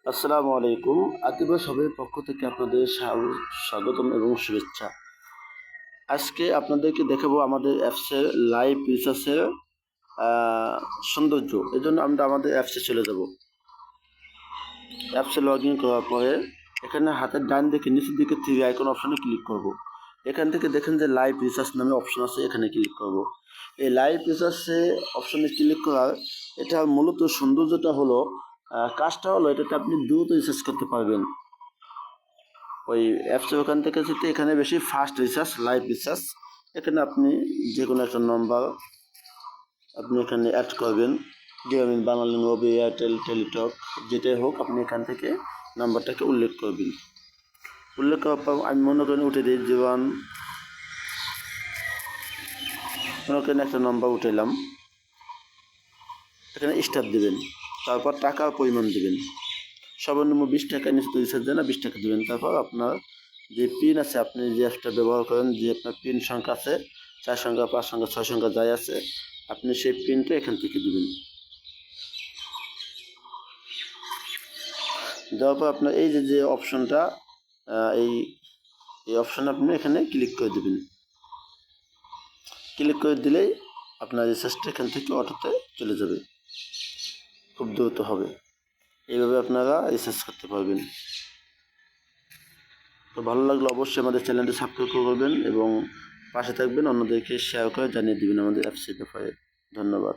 আসসালামু আলাইকুম। আতিফা সবের পক্ষ থেকে আপনাদের স্বাগতম এবং শুভেচ্ছা। আজকে আপনাদেরকে দেখাবো আমাদের অ্যাপসের লাইভ রিসার্চের সৌন্দর্য। এজন্য আমরা আমাদের অ্যাপসে চলে যাব। অ্যাপসে লগ ইন করার পরে এখানে হাতের ডান দিকে নিচের দিকে থ্রি আইকন অপশনে ক্লিক করব। এখান থেকে দেখেন যে লাইভ রিসার্চ নামে অপশন আছে, এখানে ক্লিক করব। এই লাইভ রিসার্চে অপশনে ক্লিক করার এটা মূলত সৌন্দর্যটা হলো কাজটা হলো এটাতে আপনি দ্রুত রিসার্চ করতে পারবেন। ওই অ্যাপসের ওখান থেকে যেতে এখানে বেশি ফাস্ট রিসার্চ, লাইভ রিসার্চ। এখানে আপনি যে কোনো একটা নম্বর আপনি এখানে অ্যাড করবেন। গ্রামীণ বাংলা, নবী, এয়ারটেল, টেলিটক, যেটাই হোক আপনি এখান থেকে নাম্বারটাকে উল্লেখ করবেন। উল্লেখ করার পর আমি মনে করেন উঠে দিই জীবন, মনে করেন একটা নম্বর উঠাইলাম। এখানে স্টার দেবেন, তারপর টাকার পরিমাণ দেবেন। সর্বনিম্ন 20 টাকা, নিচে তো রিচার্জ দেয় না, 20 টাকা দেবেন। তারপর আপনার যে পিন আছে, আপনি যে অ্যাপসটা ব্যবহার করেন, যে আপনার পিন সংখ্যা আছে 4 সংখ্যা, 5 সংখ্যা, 6 সংখ্যা যাই আছে, আপনি সেই পিনটা এখান থেকে দেবেন। দেওয়ার পর আপনার এই যে অপশনটা, এই এই অপশনে আপনি এখানে ক্লিক করে দেবেন। ক্লিক করে দিলেই আপনার রিচার্জটা এখান থেকে অটোতে চলে যাবে, খুব দ্রুত হবে। এইভাবে আপনারা রিচার্জ করতে পারবেন। তো ভালো লাগলে অবশ্যই আমাদের চ্যানেলটি সাবস্ক্রাইব করবেন এবং পাশে থাকবেন, অন্যদেরকে শেয়ার করে জানিয়ে দেবেন আমাদের অ্যাপসের ব্যাপারে। ধন্যবাদ।